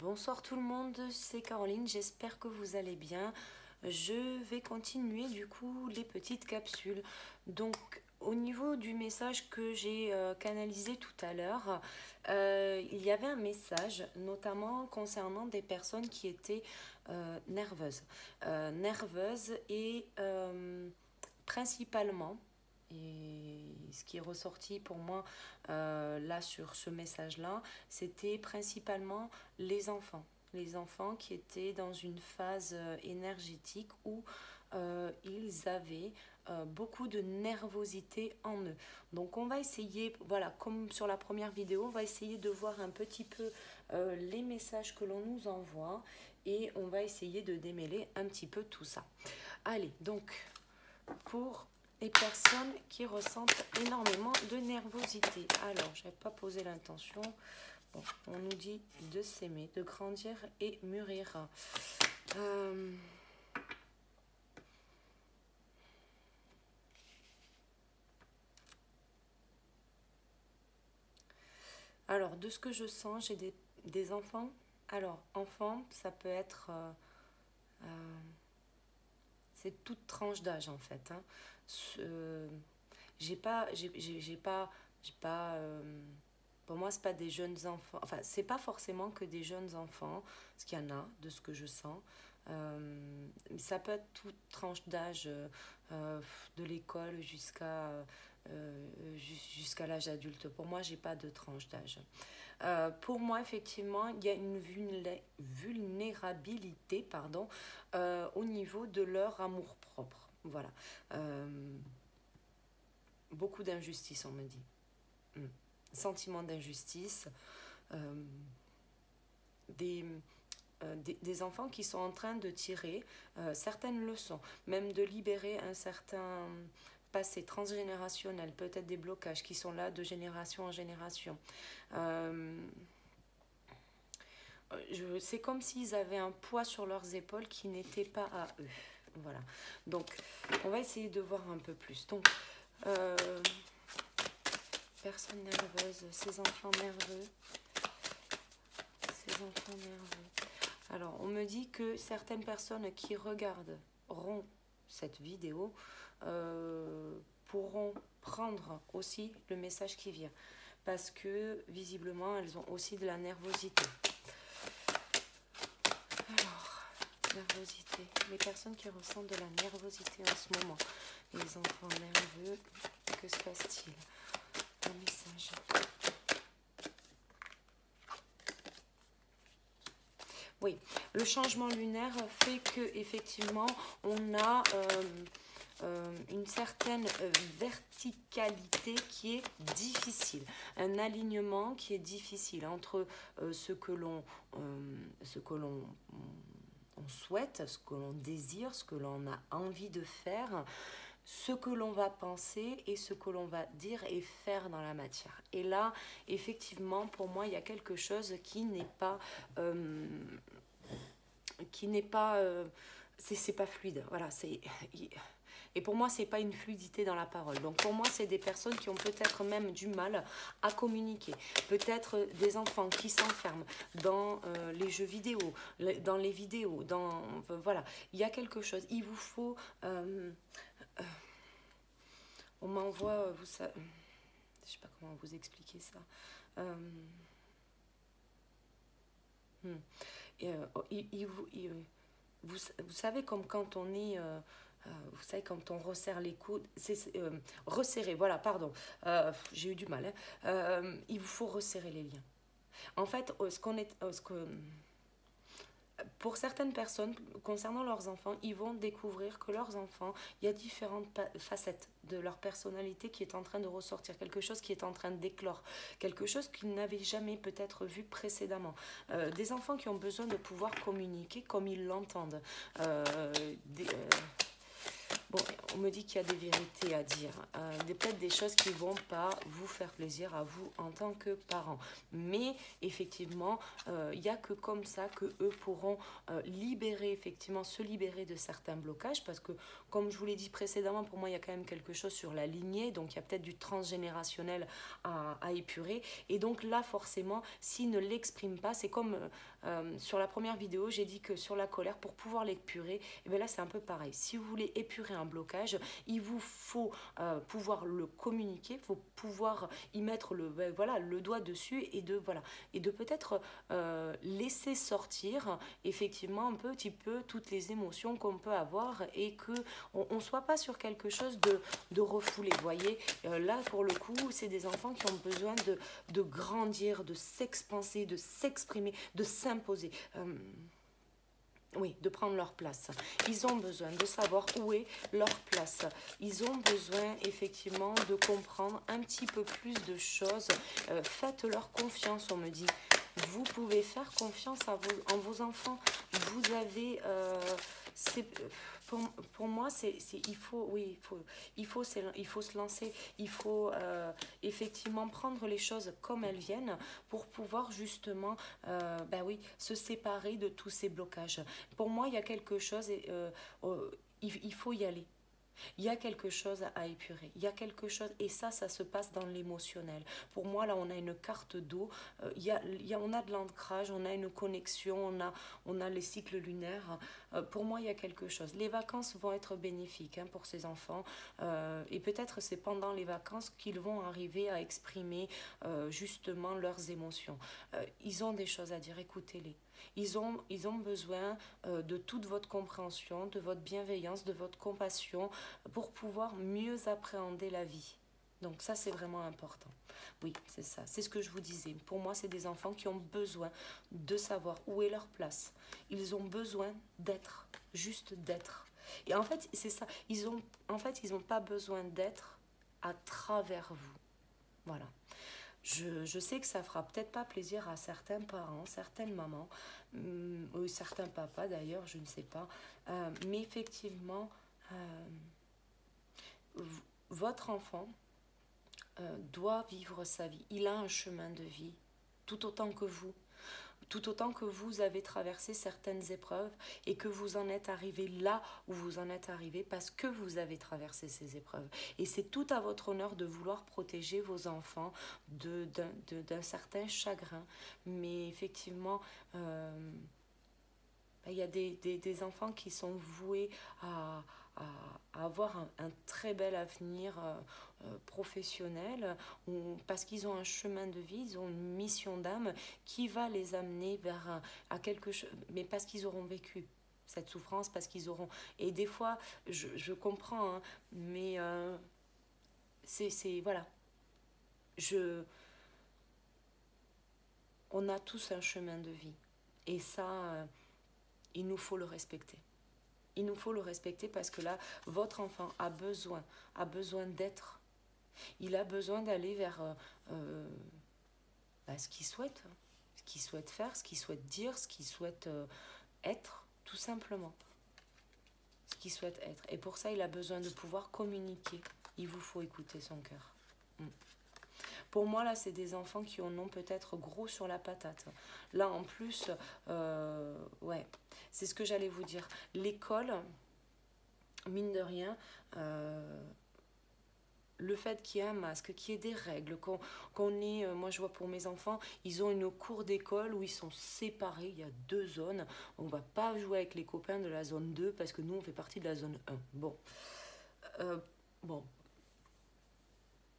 Bonsoir tout le monde, c'est Caroline, j'espère que vous allez bien. Je vais continuer du coup les petites capsules. Donc au niveau du message que j'ai canalisé tout à l'heure, il y avait un message notamment concernant des personnes qui étaient nerveuses. Nerveuses et principalement, et ce qui est ressorti pour moi là sur ce message-là, c'était principalement les enfants. Les enfants qui étaient dans une phase énergétique où ils avaient beaucoup de nervosité en eux. Donc on va essayer, voilà, comme sur la première vidéo, on va essayer de voir un petit peu les messages que l'on nous envoie et on va essayer de démêler un petit peu tout ça. Allez, donc pour les personnes qui ressentent énormément de nervosité. Alors, je n'avais pas posé l'intention. Bon, on nous dit de s'aimer, de grandir et mûrir. Alors, de ce que je sens, j'ai des enfants. Alors, enfants, ça peut être... c'est toute tranche d'âge, en fait. Hein. Pour moi, c'est pas des jeunes enfants. Enfin, c'est pas forcément que des jeunes enfants, parce qu'il y en a, de ce que je sens. Ça peut être toute tranche d'âge, de l'école jusqu'à l'âge adulte. Pour moi, j'ai pas de tranche d'âge. Pour moi, effectivement, il y a une vulnérabilité, pardon, au niveau de leur amour-propre. Voilà. Beaucoup d'injustice, on me dit. Sentiment d'injustice. Des enfants qui sont en train de tirer certaines leçons, même de libérer un certain passé transgénérationnel, peut-être des blocages qui sont là de génération en génération. C'est comme s'ils avaient un poids sur leurs épaules qui n'était pas à eux. Voilà. Donc, on va essayer de voir un peu plus. Donc, personnes nerveuses, ces enfants nerveux. Ces enfants nerveux. Alors, on me dit que certaines personnes qui regarderont cette vidéo pourront prendre aussi le message qui vient. Parce que, visiblement, elles ont aussi de la nervosité. Alors, nervosité. Les personnes qui ressentent de la nervosité en ce moment. Les enfants nerveux, que se passe-t-il? Un message. Oui, le changement lunaire fait que effectivement on a une certaine verticalité qui est difficile, un alignement qui est difficile entre ce que l'on souhaite, ce que l'on désire, ce que l'on a envie de faire, ce que l'on va penser et ce que l'on va dire et faire dans la matière. Et là, effectivement, pour moi, il y a quelque chose qui n'est pas... c'est pas fluide. Voilà, et pour moi, c'est pas une fluidité dans la parole. Donc pour moi, c'est des personnes qui ont peut-être même du mal à communiquer. Peut-être des enfants qui s'enferment dans les jeux vidéo, dans les vidéos, voilà. Il y a quelque chose. Il vous faut... on m'envoie... je sais pas comment vous expliquer ça. Vous savez, comme quand on est... vous savez, quand on resserre les coudes, resserrer, voilà, pardon, j'ai eu du mal. Hein. Il vous faut resserrer les liens. En fait, pour certaines personnes, concernant leurs enfants, ils vont découvrir que leurs enfants, il y a différentes facettes de leur personnalité qui est en train de ressortir, quelque chose qui est en train d'éclore, quelque chose qu'ils n'avaient jamais peut-être vu précédemment. Des enfants qui ont besoin de pouvoir communiquer comme ils l'entendent. Bon, on me dit qu'il y a des vérités à dire, peut-être des choses qui vont pas vous faire plaisir à vous en tant que parents. Mais effectivement, il n'y a que comme ça que eux pourront se libérer de certains blocages, parce que comme je vous l'ai dit précédemment, pour moi il y a quand même quelque chose sur la lignée, donc il y a peut-être du transgénérationnel à épurer. Et donc là, forcément, s'ils ne l'expriment pas, c'est comme sur la première vidéo, j'ai dit que sur la colère, pour pouvoir l'épurer, et bien là c'est un peu pareil. Si vous voulez épurer un blocage, il vous faut pouvoir le communiquer, il faut pouvoir y mettre le doigt dessus et de peut-être laisser sortir effectivement un petit peu toutes les émotions qu'on peut avoir, et que on soit pas sur quelque chose de refoulé. Vous voyez, là pour le coup, c'est des enfants qui ont besoin de grandir, de s'expanser, de s'exprimer, de s'imposer. Oui, de prendre leur place. Ils ont besoin de savoir où est leur place. Ils ont besoin effectivement de comprendre un petit peu plus de choses. Faites-leur confiance, on me dit. Vous pouvez faire confiance en vos enfants. Vous avez... pour moi, il faut se lancer. Il faut effectivement prendre les choses comme elles viennent pour pouvoir justement se séparer de tous ces blocages. Pour moi, il y a quelque chose, il faut y aller. Il y a quelque chose à épurer, il y a quelque chose, et ça se passe dans l'émotionnel. Pour moi, là, on a une carte d'eau, on a de l'ancrage, on a une connexion, on a les cycles lunaires. Pour moi, il y a quelque chose. Les vacances vont être bénéfiques pour ces enfants, et peut-être c'est pendant les vacances qu'ils vont arriver à exprimer justement leurs émotions. Ils ont des choses à dire, écoutez-les. Ils ont besoin de toute votre compréhension, de votre bienveillance, de votre compassion pour pouvoir mieux appréhender la vie. Donc ça, c'est vraiment important. Oui, c'est ça. C'est ce que je vous disais. Pour moi, c'est des enfants qui ont besoin de savoir où est leur place. Ils ont besoin d'être, juste d'être. Et en fait, c'est ça. Ils n'ont pas besoin d'être à travers vous. Voilà. Je sais que ça fera peut-être pas plaisir à certains parents, certaines mamans, ou certains papas d'ailleurs, je ne sais pas. Mais effectivement, votre enfant doit vivre sa vie. Il a un chemin de vie, tout autant que vous. Tout autant que vous avez traversé certaines épreuves et que vous en êtes arrivé là où vous en êtes arrivé parce que vous avez traversé ces épreuves. Et c'est tout à votre honneur de vouloir protéger vos enfants d'un certain chagrin. Mais effectivement, il y a des enfants qui sont voués à avoir un très bel avenir professionnel, parce qu'ils ont un chemin de vie, ils ont une mission d'âme qui va les amener vers à quelque chose, mais parce qu'ils auront vécu cette souffrance, parce qu'ils auront... Et des fois, je comprends, hein, mais voilà. On a tous un chemin de vie. Et ça, il nous faut le respecter. Il nous faut le respecter parce que là, votre enfant a besoin d'être. Il a besoin d'aller vers ce qu'il souhaite faire, ce qu'il souhaite dire, ce qu'il souhaite être, tout simplement. Ce qu'il souhaite être. Et pour ça, il a besoin de pouvoir communiquer. Il vous faut écouter son cœur. Pour moi, là, c'est des enfants qui en ont peut-être gros sur la patate. Là, en plus, ouais, c'est ce que j'allais vous dire. L'école, mine de rien, le fait qu'il y ait un masque, qu'il y ait des règles, qu'on ait... moi, je vois pour mes enfants, ils ont une cour d'école où ils sont séparés, il y a 2 zones. On ne va pas jouer avec les copains de la zone 2 parce que nous, on fait partie de la zone 1. Bon,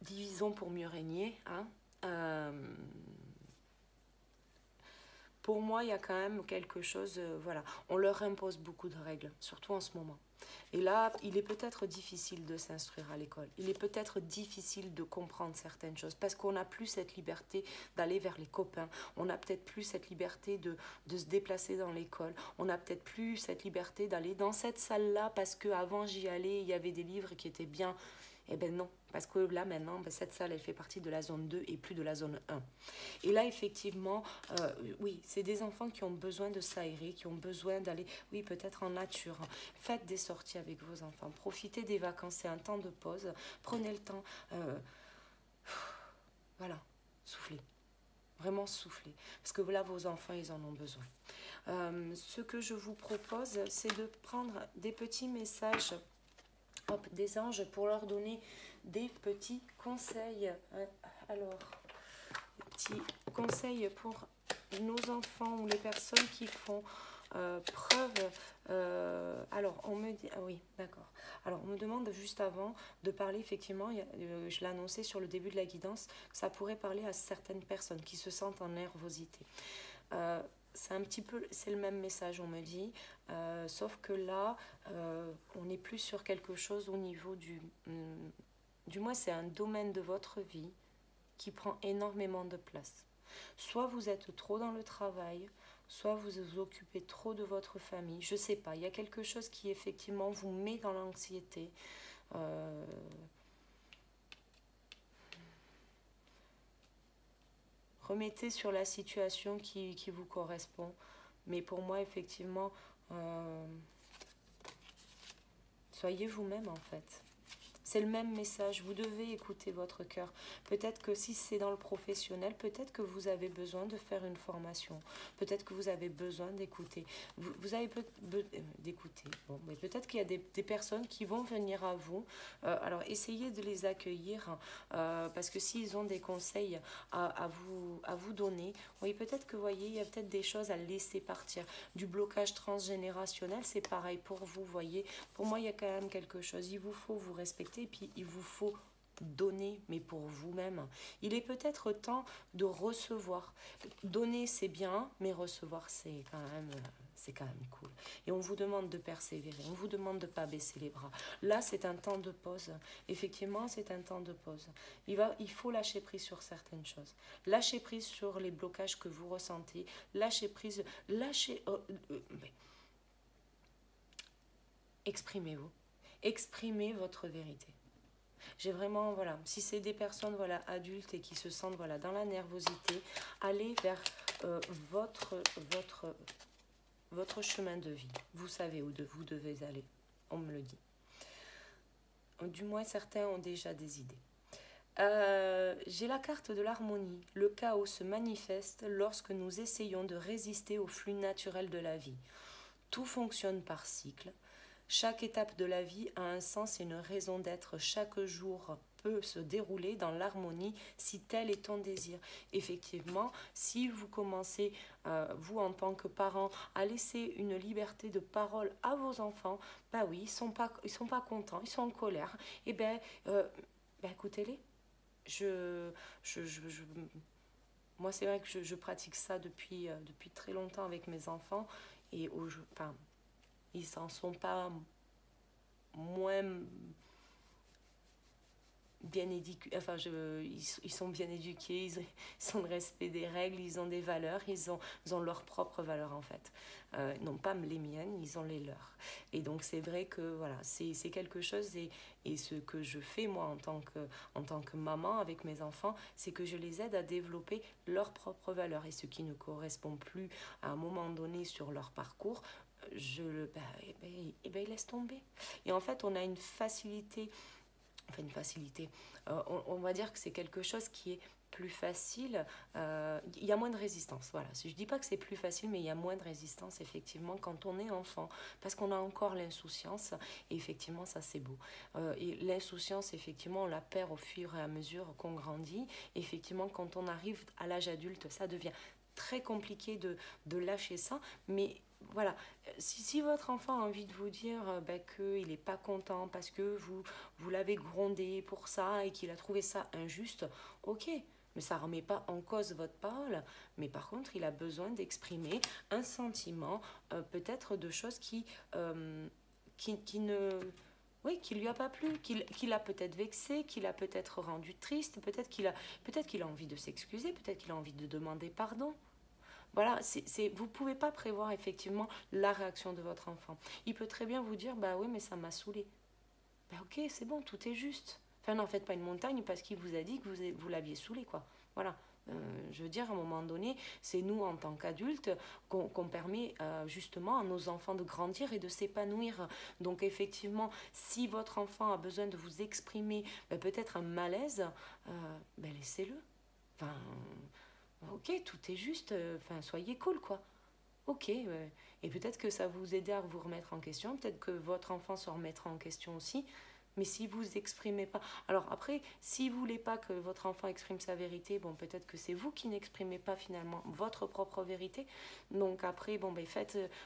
divisons pour mieux régner, hein. Pour moi, il y a quand même quelque chose, voilà, on leur impose beaucoup de règles, surtout en ce moment. Et là, il est peut-être difficile de s'instruire à l'école. Il est peut-être difficile de comprendre certaines choses parce qu'on n'a plus cette liberté d'aller vers les copains. On n'a peut-être plus cette liberté de se déplacer dans l'école. On n'a peut-être plus cette liberté d'aller dans cette salle-là parce qu'avant j'y allais, il y avait des livres qui étaient bien. Eh ben non, parce que là maintenant, ben, cette salle, elle fait partie de la zone 2 et plus de la zone 1. Et là, effectivement, oui, c'est des enfants qui ont besoin de s'aérer, qui ont besoin d'aller, oui, peut-être en nature. Faites des sorties avec vos enfants, profitez des vacances, c'est un temps de pause, prenez le temps, voilà, soufflez. Vraiment souffler. Parce que là, vos enfants, ils en ont besoin. Ce que je vous propose, c'est de prendre des petits messages des anges pour leur donner des petits conseils. Alors, des petits conseils pour nos enfants ou les personnes qui font preuve. Alors, on me dit... Ah oui, d'accord. Alors, on me demande juste avant de parler, effectivement, je l'ai annoncé sur le début de la guidance, que ça pourrait parler à certaines personnes qui se sentent en nervosité. C'est un petit peu, c'est le même message, on me dit, sauf que là, on n'est plus sur quelque chose au niveau du moins c'est un domaine de votre vie qui prend énormément de place. Soit vous êtes trop dans le travail, soit vous vous occupez trop de votre famille, je sais pas, il y a quelque chose qui effectivement vous met dans l'anxiété. Remettez sur la situation qui vous correspond. Mais pour moi, effectivement, soyez vous-même en fait. C'est le même message, vous devez écouter votre cœur. Peut-être que si c'est dans le professionnel, peut-être que vous avez besoin de faire une formation. Peut-être que vous avez besoin d'écouter. Vous avez d'écouter. Bon, mais peut-être qu'il y a des personnes qui vont venir à vous. Alors, essayez de les accueillir parce que s'ils ont des conseils à vous donner, oui, peut-être que, vous voyez, il y a peut-être des choses à laisser partir. Du blocage transgénérationnel, c'est pareil pour vous, voyez. Pour moi, il y a quand même quelque chose. Il vous faut vous respecter. Et puis il vous faut donner, mais pour vous-même. Il est peut-être temps de recevoir. Donner, c'est bien, mais recevoir, c'est quand même cool. Et on vous demande de persévérer, on vous demande de ne pas baisser les bras. Là, c'est un temps de pause. Effectivement, c'est un temps de pause. Il faut lâcher prise sur certaines choses. Lâcher prise sur les blocages que vous ressentez. Lâcher prise, exprimez-vous. Exprimez votre vérité. J'ai vraiment, voilà, si c'est des personnes, voilà, adultes et qui se sentent, voilà, dans la nervosité, allez vers votre chemin de vie. Vous savez où vous devez aller, on me le dit. Du moins, certains ont déjà des idées. J'ai la carte de l'harmonie. Le chaos se manifeste lorsque nous essayons de résister au flux naturel de la vie. Tout fonctionne par cycle. Chaque étape de la vie a un sens et une raison d'être. Chaque jour peut se dérouler dans l'harmonie si tel est ton désir. Effectivement, si vous commencez, vous en tant que parent, à laisser une liberté de parole à vos enfants, bah oui, ils sont pas contents, ils sont en colère. Et écoutez-les. Moi, c'est vrai que je pratique ça depuis très longtemps avec mes enfants et ils s'en sont pas moins bien éduqués, ils sont bien éduqués, ils ont le respect des règles, ils ont des valeurs, ils ont leurs propres valeurs en fait. Non pas les miennes, ils ont les leurs. Et donc c'est vrai que voilà, c'est quelque chose et ce que je fais moi en tant que maman avec mes enfants, c'est que je les aide à développer leurs propres valeurs et ce qui ne correspond plus à un moment donné sur leur parcours, ils laissent tomber. Et en fait, on a une facilité, on va dire que c'est quelque chose qui est plus facile, il y a moins de résistance, voilà. Je dis pas que c'est plus facile, mais il y a moins de résistance effectivement quand on est enfant, parce qu'on a encore l'insouciance, et effectivement ça c'est beau. Et l'insouciance, effectivement, on la perd au fur et à mesure qu'on grandit. Effectivement, quand on arrive à l'âge adulte, ça devient très compliqué de lâcher ça, mais voilà, si votre enfant a envie de vous dire qu'il n'est pas content parce que vous l'avez grondé pour ça et qu'il a trouvé ça injuste, ok, mais ça ne remet pas en cause votre parole. Mais par contre, il a besoin d'exprimer un sentiment, peut-être de choses qui ne... Oui, qui lui a pas plu, qu'il a peut-être vexé, qu'il a peut-être rendu triste, peut-être qu'il a envie de s'excuser, peut-être qu'il a envie de demander pardon. Voilà, vous ne pouvez pas prévoir effectivement la réaction de votre enfant. Il peut très bien vous dire, bah oui, mais ça m'a saoulé. Bah ok, c'est bon, tout est juste. Enfin, n'en faites pas une montagne parce qu'il vous a dit que vous l'aviez saoulé, quoi. Voilà. Je veux dire, à un moment donné, c'est nous, en tant qu'adultes, qu'on permet justement à nos enfants de grandir et de s'épanouir. Donc, effectivement, si votre enfant a besoin de vous exprimer peut-être un malaise, laissez-le. Enfin, ok, tout est juste. Enfin, soyez cool, quoi. Ok, et peut-être que ça vous aider à vous remettre en question, peut-être que votre enfant se remettra en question aussi, mais si vous exprimez pas... Alors après, si vous voulez pas que votre enfant exprime sa vérité, bon, peut-être que c'est vous qui n'exprimez pas finalement votre propre vérité, donc après, bon,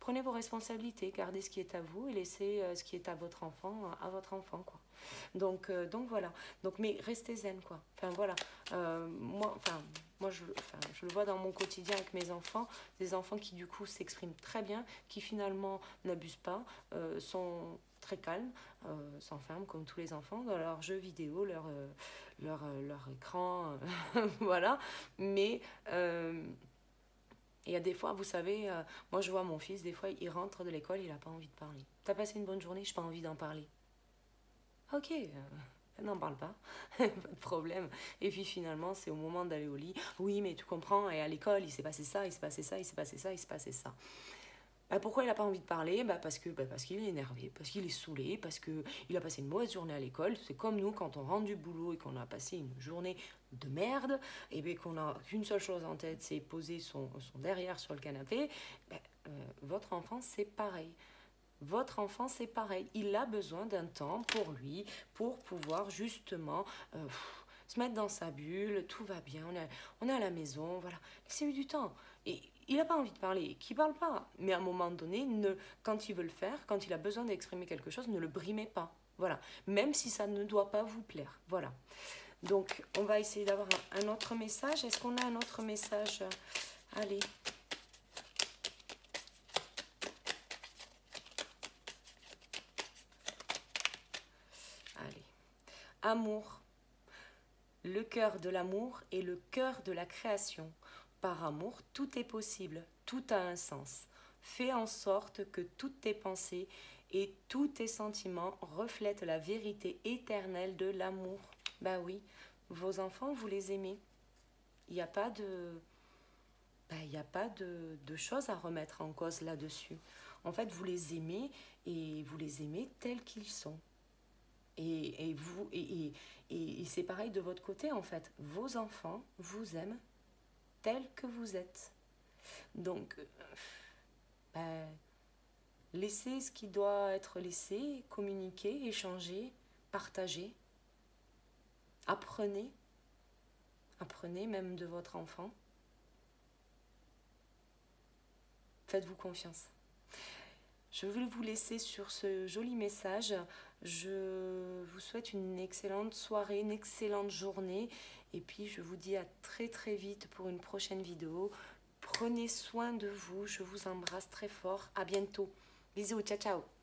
prenez vos responsabilités, gardez ce qui est à vous et laissez ce qui est à votre enfant, quoi. Donc voilà. Donc, mais restez zen, quoi. Enfin, voilà. Moi, je le vois dans mon quotidien avec mes enfants, des enfants qui, du coup, s'expriment très bien, qui, finalement, n'abusent pas, sont très calmes, s'enferment, comme tous les enfants, dans leurs jeux vidéo, leur écran, voilà. Mais... il y a des fois, vous savez, moi je vois mon fils, des fois il rentre de l'école, il n'a pas envie de parler. T'as passé une bonne journée, je n'ai pas envie d'en parler. Ok, n'en parle pas, pas de problème. Et puis finalement, c'est au moment d'aller au lit. Oui, mais tu comprends, et à l'école, il s'est passé ça, il s'est passé ça, il s'est passé ça, il s'est passé ça. Pourquoi il n'a pas envie de parler parce qu'il est énervé, parce qu'il est saoulé, parce qu'il a passé une mauvaise journée à l'école. C'est comme nous, quand on rentre du boulot et qu'on a passé une journée de merde, et bien qu'on n'a qu'une seule chose en tête, c'est poser son derrière sur le canapé. Votre enfant, c'est pareil. Votre enfant, c'est pareil. Il a besoin d'un temps pour lui, pour pouvoir justement se mettre dans sa bulle. Tout va bien, on est à la maison, voilà. Laissez-lui du temps. Et il n'a pas envie de parler, qu'il ne parle pas. Mais à un moment donné, quand il veut le faire, quand il a besoin d'exprimer quelque chose, ne le brimez pas. Voilà. Même si ça ne doit pas vous plaire. Voilà. Donc, on va essayer d'avoir un autre message. Est-ce qu'on a un autre message? Allez. Allez. Amour. Le cœur de l'amour est le cœur de la création. Par amour, tout est possible, tout a un sens. Fais en sorte que toutes tes pensées et tous tes sentiments reflètent la vérité éternelle de l'amour. Bah oui, vos enfants, vous les aimez. Il n'y a pas de choses à remettre en cause là-dessus. En fait, vous les aimez et vous les aimez tels qu'ils sont. Et c'est pareil de votre côté, en fait. Vos enfants vous aiment tels que vous êtes. Donc, laissez ce qui doit être laissé, communiquer, échanger, partager. Apprenez. Apprenez même de votre enfant. Faites-vous confiance. Je vais vous laisser sur ce joli message. Je vous souhaite une excellente soirée, une excellente journée. Et puis, je vous dis à très très vite pour une prochaine vidéo. Prenez soin de vous. Je vous embrasse très fort. À bientôt. Bisous. Ciao, ciao.